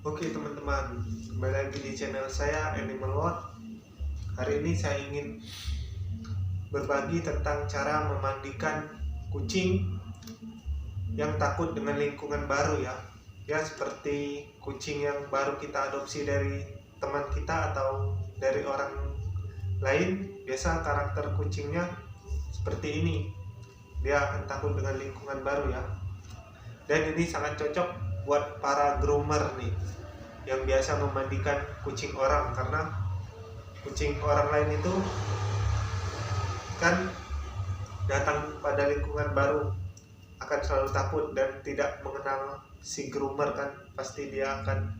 Oke teman-teman, kembali lagi di channel saya Animal World. Hari ini saya ingin berbagi tentang cara memandikan kucing yang takut dengan lingkungan baru ya. Ya seperti kucing yang baru kita adopsi dari teman kita atau dari orang lain. Biasa karakter kucingnya seperti ini. Dia akan takut dengan lingkungan baru ya. Dan ini sangat cocok buat para groomer nih yang biasa memandikan kucing orang, karena kucing orang lain itu kan datang pada lingkungan baru akan selalu takut dan tidak mengenal si groomer kan, pasti dia akan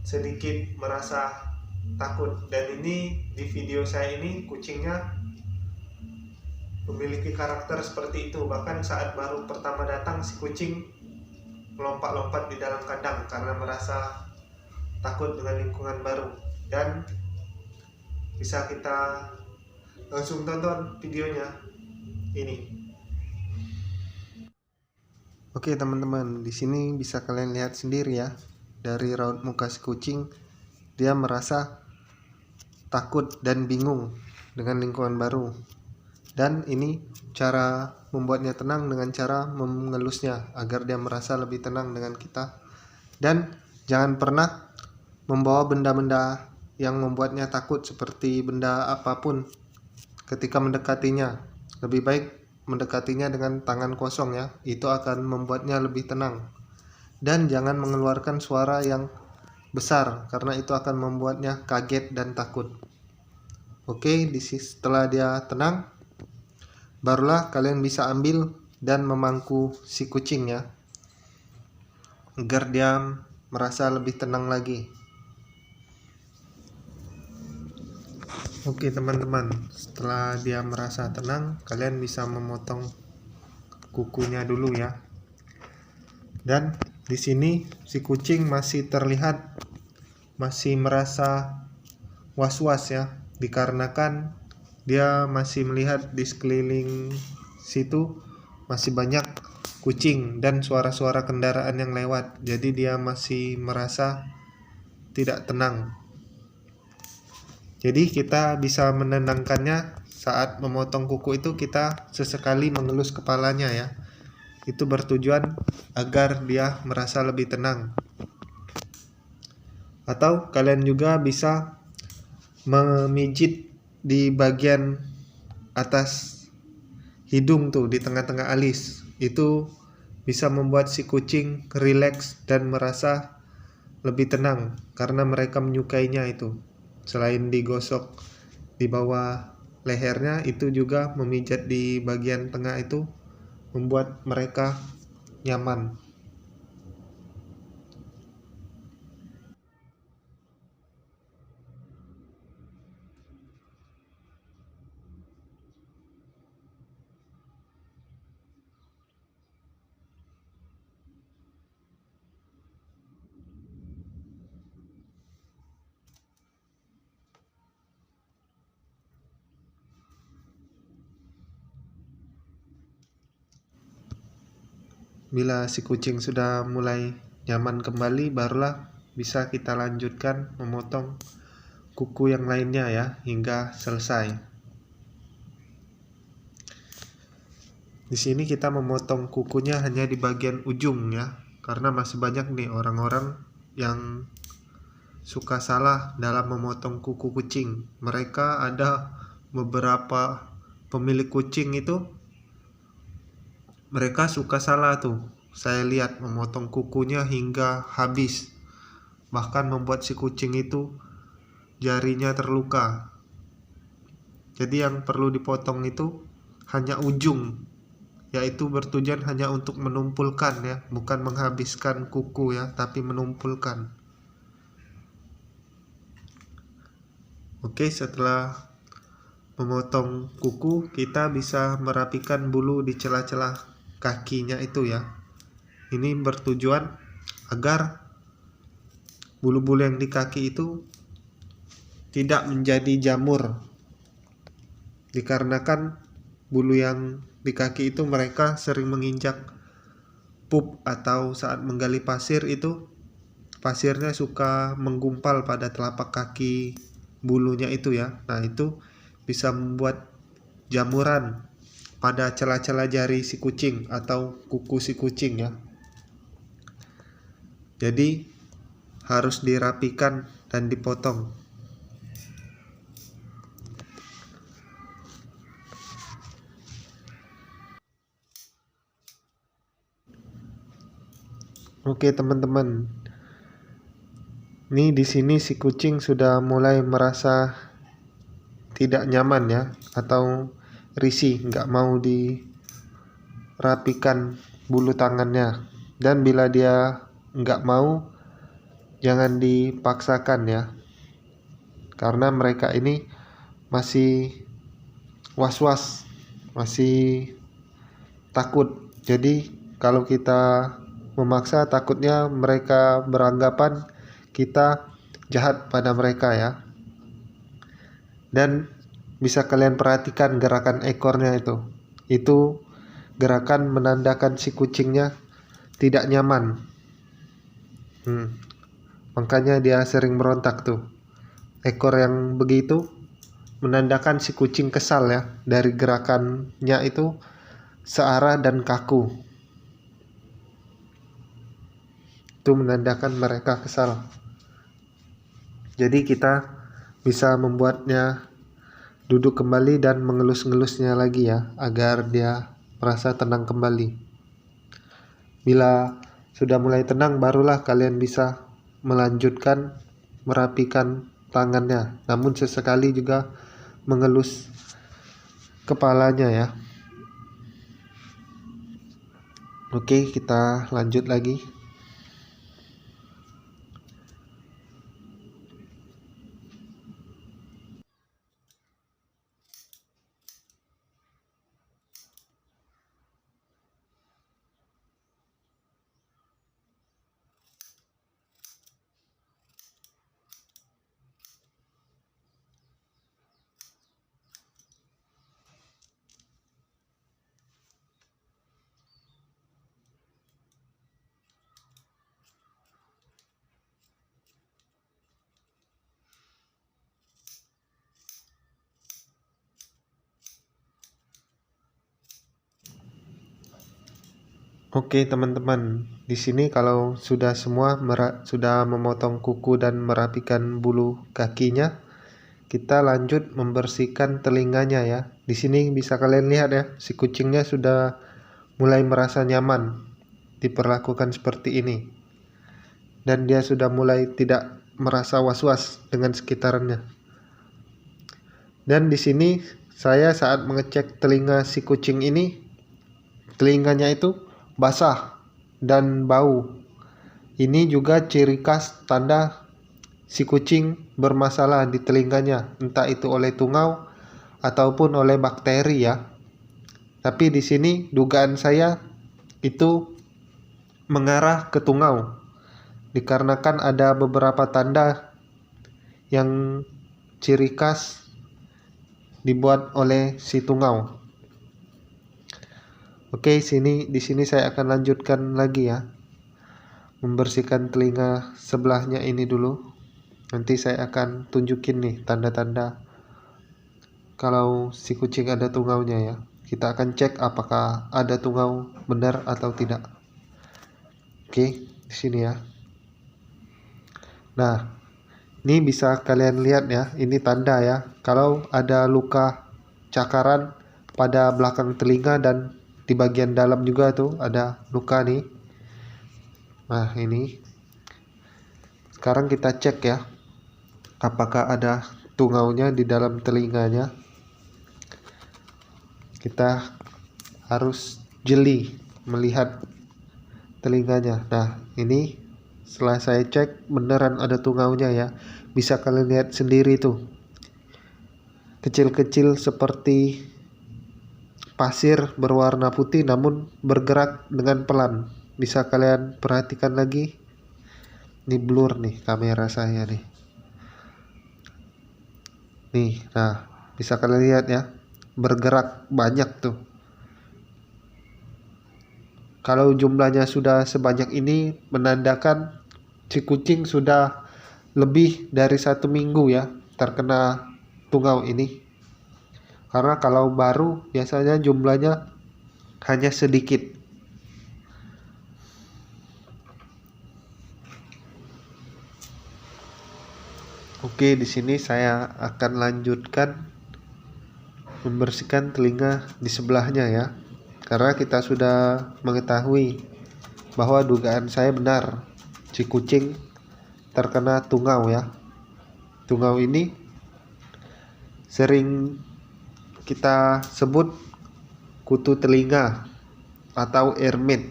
sedikit merasa takut. Dan ini di video saya ini kucingnya memiliki karakter seperti itu. Bahkan saat baru pertama datang si kucing melompat-lompat di dalam kandang karena merasa takut dengan lingkungan baru. Dan bisa kita langsung tonton videonya ini. Oke teman-teman, di sini bisa kalian lihat sendiri ya, dari raut muka si kucing, dia merasa takut dan bingung dengan lingkungan baru. Dan ini cara membuatnya tenang dengan cara mengelusnya agar dia merasa lebih tenang dengan kita. Dan jangan pernah membawa benda-benda yang membuatnya takut seperti benda apapun ketika mendekatinya. Lebih baik mendekatinya dengan tangan kosong ya, itu akan membuatnya lebih tenang. Dan jangan mengeluarkan suara yang besar karena itu akan membuatnya kaget dan takut. Oke, setelah dia tenang, barulah kalian bisa ambil dan memangku si kucing ya, agar dia merasa lebih tenang lagi. Oke teman-teman, setelah dia merasa tenang, kalian bisa memotong kukunya dulu ya. Dan di sini si kucing masih terlihat masih merasa was-was ya, dikarenakan dia masih melihat di sekeliling situ masih banyak kucing dan suara-suara kendaraan yang lewat. Jadi dia masih merasa tidak tenang. Jadi kita bisa menenangkannya saat memotong kuku itu, kita sesekali mengelus kepalanya ya. Itu bertujuan agar dia merasa lebih tenang. Atau kalian juga bisa memijit di bagian atas hidung tuh, di tengah-tengah alis. Itu bisa membuat si kucing rileks dan merasa lebih tenang karena mereka menyukainya itu. Selain digosok di bawah lehernya, itu juga memijat di bagian tengah itu membuat mereka nyaman. Bila si kucing sudah mulai nyaman kembali, barulah bisa kita lanjutkan memotong kuku yang lainnya ya, hingga selesai. Di sini kita memotong kukunya hanya di bagian ujung ya, karena masih banyak nih orang-orang yang suka salah dalam memotong kuku kucing. Mereka ada beberapa pemilik kucing itu, mereka suka salah tuh. Saya lihat memotong kukunya hingga habis, bahkan membuat si kucing itu jarinya terluka. Jadi yang perlu dipotong itu hanya ujung, yaitu bertujuan hanya untuk menumpulkan ya, bukan menghabiskan kuku ya, tapi menumpulkan. Oke, setelah memotong kuku, kita bisa merapikan bulu di celah-celah kakinya itu ya. Ini bertujuan agar bulu-bulu yang di kaki itu tidak menjadi jamur, dikarenakan bulu yang di kaki itu mereka sering menginjak pup atau saat menggali pasir itu pasirnya suka menggumpal pada telapak kaki bulunya itu ya. Nah, itu bisa membuat jamuran pada celah-celah jari si kucing atau kuku si kucing ya. Jadi harus dirapikan dan dipotong. Oke teman-teman, ini di sini si kucing sudah mulai merasa tidak nyaman ya, atau risih, nggak mau dirapikan bulu tangannya. Dan bila dia nggak mau, jangan dipaksakan ya, karena mereka ini masih was-was, masih takut. Jadi kalau kita memaksa, takutnya mereka beranggapan kita jahat pada mereka ya. Dan bisa kalian perhatikan gerakan ekornya itu gerakan menandakan si kucingnya tidak nyaman. Makanya dia sering merontak tuh. Ekor yang begitu menandakan si kucing kesal ya, dari gerakannya itu searah dan kaku. Itu menandakan mereka kesal. Jadi kita bisa membuatnya duduk kembali dan mengelus-ngelusnya lagi ya, agar dia merasa tenang kembali. Bila sudah mulai tenang, barulah kalian bisa melanjutkan merapikan tangannya, namun sesekali juga mengelus kepalanya ya. Oke, kita lanjut lagi. Oke teman-teman, di sini kalau sudah semua sudah memotong kuku dan merapikan bulu kakinya, kita lanjut membersihkan telinganya ya. Di sini bisa kalian lihat ya, si kucingnya sudah mulai merasa nyaman diperlakukan seperti ini, dan dia sudah mulai tidak merasa was-was dengan sekitarnya. Dan di sini saya saat mengecek telinga si kucing ini, telinganya itu basah dan bau. Ini juga ciri khas tanda si kucing bermasalah di telinganya, entah itu oleh tungau ataupun oleh bakteri ya. Tapi di sini dugaan saya itu mengarah ke tungau, dikarenakan ada beberapa tanda yang ciri khas dibuat oleh si tungau. Oke, di sini saya akan lanjutkan lagi ya, membersihkan telinga sebelahnya ini dulu. Nanti saya akan tunjukin nih tanda-tanda kalau si kucing ada tungaunya ya. Kita akan cek apakah ada tungau benar atau tidak. Oke, di sini ya. Nah, ini bisa kalian lihat ya, ini tanda ya, kalau ada luka cakaran pada belakang telinga dan di bagian dalam juga tuh ada luka nih. Nah, ini sekarang kita cek ya, apakah ada tungaunya di dalam telinganya. Kita harus jeli melihat telinganya. Nah, ini setelah saya cek beneran ada tungaunya ya. Bisa kalian lihat sendiri tuh, kecil-kecil seperti pasir berwarna putih namun bergerak dengan pelan. Bisa kalian perhatikan lagi. Ini blur nih kamera saya nih. Nih, nah bisa kalian lihat ya, bergerak banyak tuh. Kalau jumlahnya sudah sebanyak ini menandakan si kucing sudah lebih dari 1 minggu ya terkena tungau ini. Karena kalau baru biasanya jumlahnya hanya sedikit. Oke, di sini saya akan lanjutkan membersihkan telinga di sebelahnya ya. Karena kita sudah mengetahui bahwa dugaan saya benar, si kucing terkena tungau ya. Tungau ini sering kita sebut kutu telinga atau ermit.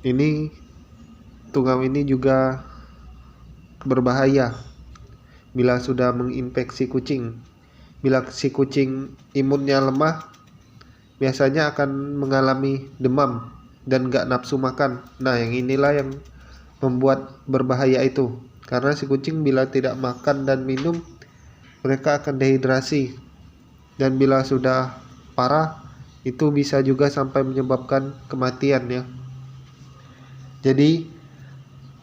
Ini tungau ini juga berbahaya bila sudah menginfeksi kucing. Bila si kucing imunnya lemah, biasanya akan mengalami demam dan gak nafsu makan. Nah, yang inilah yang membuat berbahaya itu. Karena si kucing bila tidak makan dan minum, mereka akan dehidrasi. Dan bila sudah parah, itu bisa juga sampai menyebabkan kematian ya. Jadi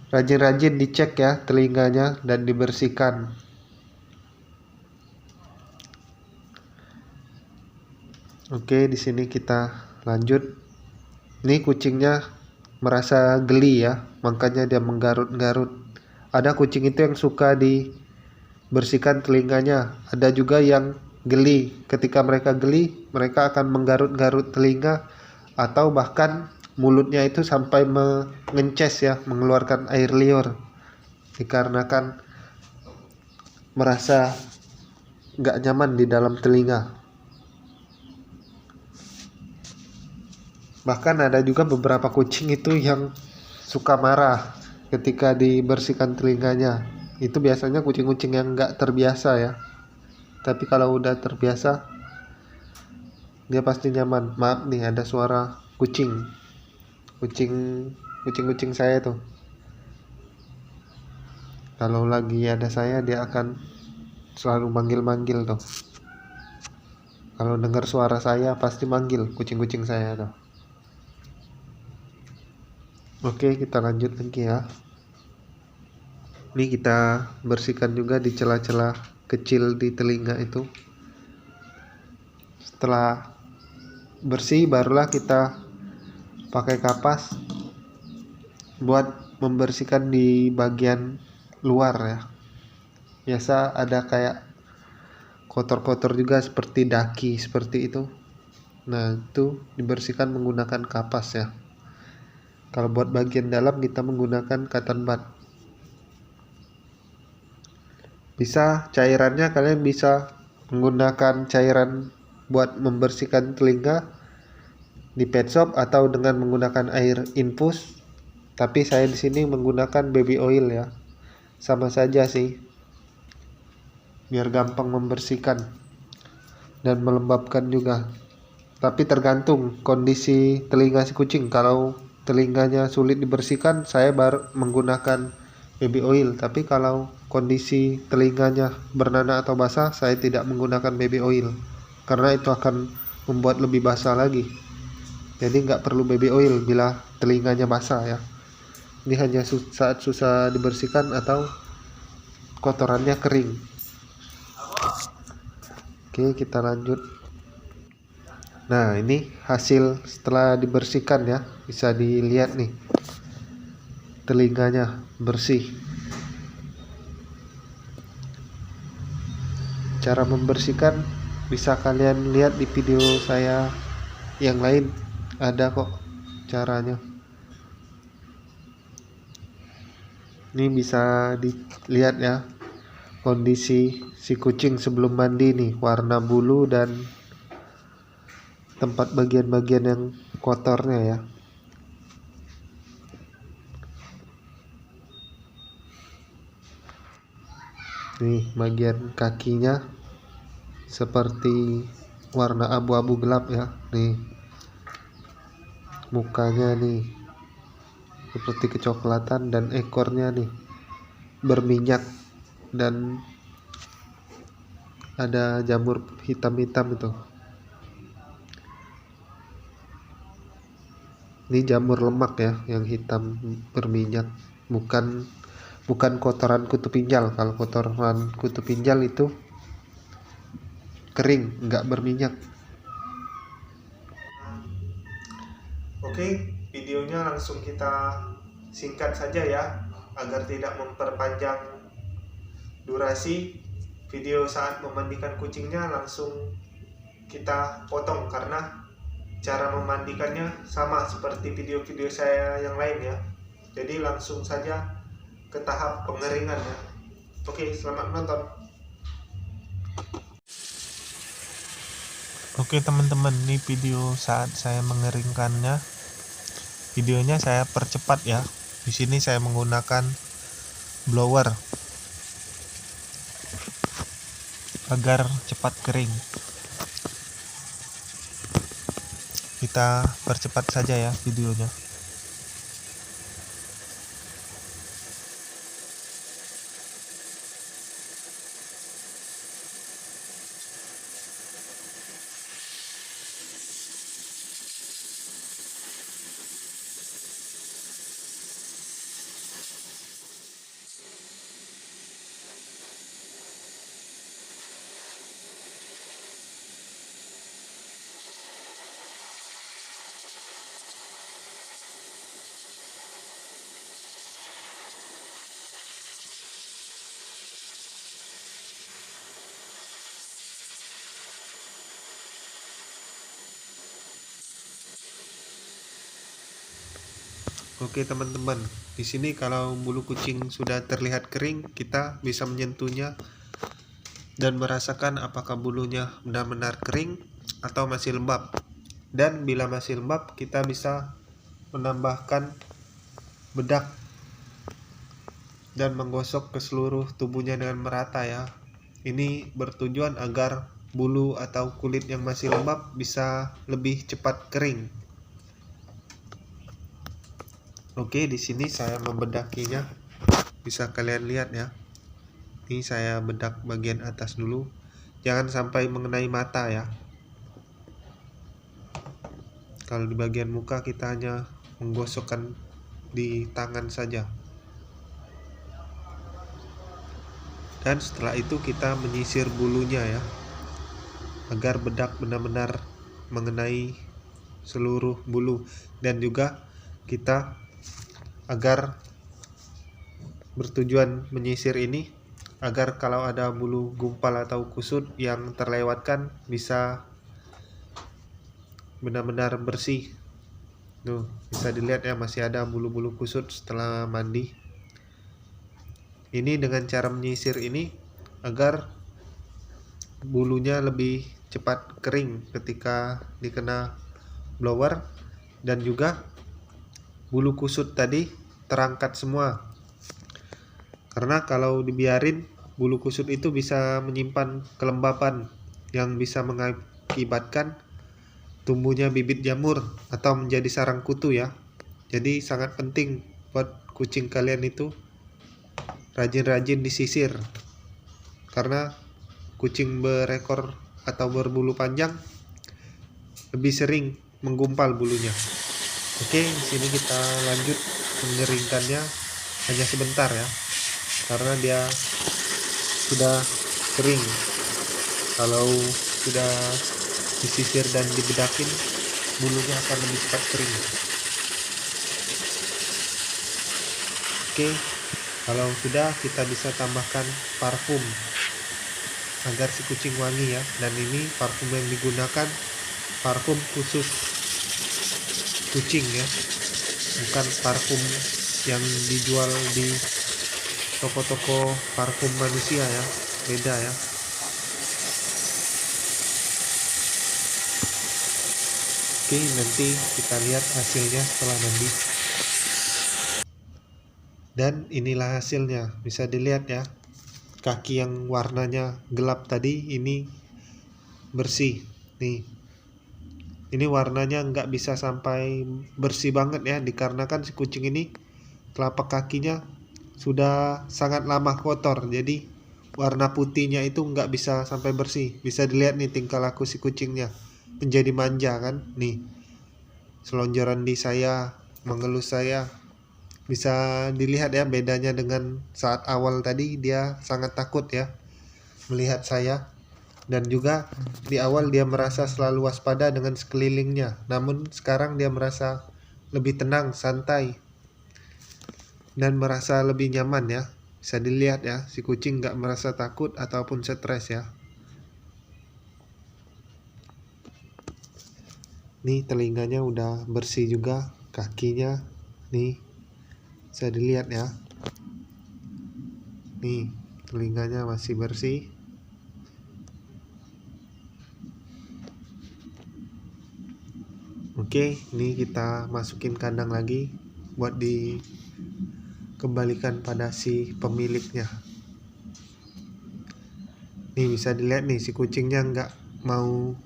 rajin-rajin dicek ya telinganya dan dibersihkan. Oke, di sini kita lanjut. Ini kucingnya merasa geli ya, makanya dia menggarut-garut. Ada kucing itu yang suka dibersihkan telinganya. Ada juga yang geli. Ketika mereka geli, mereka akan menggarut-garut telinga atau bahkan mulutnya itu sampai mengences ya, mengeluarkan air liur. Dikarenakan merasa gak nyaman di dalam telinga. Bahkan ada juga beberapa kucing itu yang suka marah ketika dibersihkan telinganya. Itu biasanya kucing-kucing yang gak terbiasa ya. Tapi kalau udah terbiasa, dia pasti nyaman. Maaf nih, ada suara kucing. Kucing saya tuh. Kalau lagi ada saya, dia akan selalu manggil-manggil tuh. Kalau dengar suara saya pasti manggil kucing-kucing saya tuh. Oke, kita lanjut lagi ya. Ini kita bersihkan juga di celah-celah kecil di telinga itu. Setelah bersih, barulah kita pakai kapas buat membersihkan di bagian luar ya. Biasa ada kayak kotor-kotor juga seperti daki seperti itu. Nah, itu dibersihkan menggunakan kapas ya. Kalau buat bagian dalam kita menggunakan cotton bud. Bisa cairannya kalian bisa menggunakan cairan buat membersihkan telinga di pet shop atau dengan menggunakan air infus. Tapi saya di sini menggunakan baby oil ya. Sama saja sih. Biar gampang membersihkan dan melembabkan juga. Tapi tergantung kondisi telinga si kucing. Kalau telinganya sulit dibersihkan, saya baru menggunakan baby oil. Tapi kalau kondisi telinganya bernanah atau basah, saya tidak menggunakan baby oil karena itu akan membuat lebih basah lagi. Jadi nggak perlu baby oil bila telinganya basah ya. Ini hanya saat susah dibersihkan atau kotorannya kering. Oke, kita lanjut. Nah, ini hasil setelah dibersihkan ya. Bisa dilihat nih. Telinganya bersih. Cara membersihkan bisa kalian lihat di video saya yang lain. Ada kok caranya. Ini bisa dilihat ya. Kondisi si kucing sebelum mandi nih. Warna bulu dan tempat bagian-bagian yang kotornya ya. Nih bagian kakinya seperti warna abu-abu gelap ya. Nih mukanya nih seperti kecoklatan dan ekornya nih berminyak dan ada jamur hitam-hitam itu. Ini jamur lemak ya yang hitam berminyak bukan kotoran kutu pinjal. Kalau kotoran kutu pinjal itu kering, nggak berminyak. Oke, videonya langsung kita singkat saja ya, agar tidak memperpanjang durasi. Video saat memandikan kucingnya langsung kita potong karena cara memandikannya sama seperti video-video saya yang lain ya. Jadi langsung saja ke tahap pengeringan ya. Oke, selamat menonton. Oke teman-teman, ini video saat saya mengeringkannya. Videonya saya percepat ya. Di sini saya menggunakan blower agar cepat kering. Kita percepat saja ya videonya. Oke teman-teman, di sini kalau bulu kucing sudah terlihat kering, kita bisa menyentuhnya dan merasakan apakah bulunya benar-benar kering atau masih lembab. Dan bila masih lembab, kita bisa menambahkan bedak dan menggosok ke seluruh tubuhnya dengan merata ya. Ini bertujuan agar bulu atau kulit yang masih lembab bisa lebih cepat kering. Oke, di sini saya membedakinya. Bisa kalian lihat ya. Ini saya bedak bagian atas dulu. Jangan sampai mengenai mata ya. Kalau di bagian muka kita hanya menggosokkan di tangan saja. Dan setelah itu kita menyisir bulunya ya. Agar bedak benar-benar mengenai seluruh bulu. Dan juga kita agar bertujuan menyisir ini agar kalau ada bulu gumpal atau kusut yang terlewatkan bisa benar-benar bersih. Tuh, bisa dilihat ya, masih ada bulu-bulu kusut setelah mandi. Ini dengan cara menyisir ini agar bulunya lebih cepat kering ketika dikena blower, dan juga bulu kusut tadi terangkat semua. Karena kalau dibiarin, bulu kusut itu bisa menyimpan kelembapan yang bisa mengakibatkan tumbuhnya bibit jamur atau menjadi sarang kutu ya. Jadi sangat penting buat kucing kalian itu rajin-rajin disisir. Karena kucing berekor atau berbulu panjang lebih sering menggumpal bulunya. Oke, di sini kita lanjut mengeringkannya hanya sebentar ya. Karena dia sudah kering. Kalau sudah disisir dan dibedakin, bulunya akan lebih cepat kering. Oke, kalau sudah, kita bisa tambahkan parfum agar si kucing wangi ya. Dan ini parfum yang digunakan parfum khusus kucing ya, bukan parfum yang dijual di toko-toko parfum manusia ya, beda ya. Oke, nanti kita lihat hasilnya setelah mandi. Dan inilah hasilnya, bisa dilihat ya, kaki yang warnanya gelap tadi ini bersih nih. Ini warnanya nggak bisa sampai bersih banget ya, dikarenakan si kucing ini telapak kakinya sudah sangat lama kotor, jadi warna putihnya itu nggak bisa sampai bersih. Bisa dilihat nih tingkah laku si kucingnya menjadi manja kan nih, selonjoran di saya, mengelus saya, Bisa dilihat ya bedanya dengan saat awal tadi, dia sangat takut ya melihat saya. Dan juga di awal dia merasa selalu waspada dengan sekelilingnya, namun sekarang dia merasa lebih tenang, santai, dan merasa lebih nyaman ya. Bisa dilihat ya, si kucing nggak merasa takut ataupun stres ya. Nih telinganya udah bersih juga, kakinya nih bisa dilihat ya. Nih telinganya masih bersih. Oke, ini kita masukin kandang lagi buat dikembalikan pada si pemiliknya. Nih bisa dilihat nih, si kucingnya nggak mau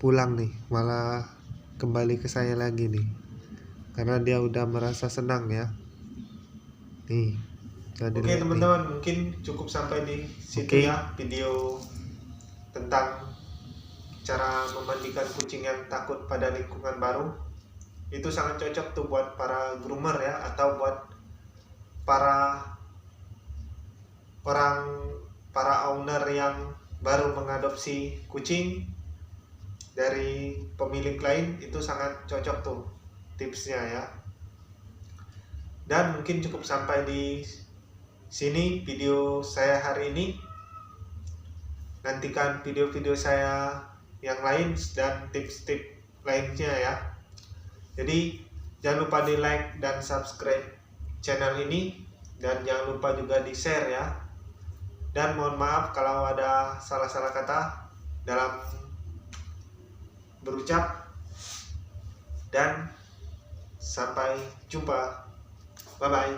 pulang nih, malah kembali ke saya lagi nih, karena dia udah merasa senang ya. Nih bisa Oke dilihat nih. teman-teman, mungkin cukup sampai di situ Oke. ya video tentang cara memandikan kucing yang takut pada lingkungan baru. Itu sangat cocok tuh buat para groomer ya, atau buat para owner yang baru mengadopsi kucing dari pemilik lain. Itu sangat cocok tuh tipsnya ya. Dan mungkin cukup sampai di sini video saya hari ini. Nantikan video-video saya yang lain dan tips-tips lainnya ya. Jadi jangan lupa di like dan subscribe channel ini, dan jangan lupa juga di share ya. Dan mohon maaf kalau ada salah-salah kata dalam berucap, dan sampai jumpa. Bye bye.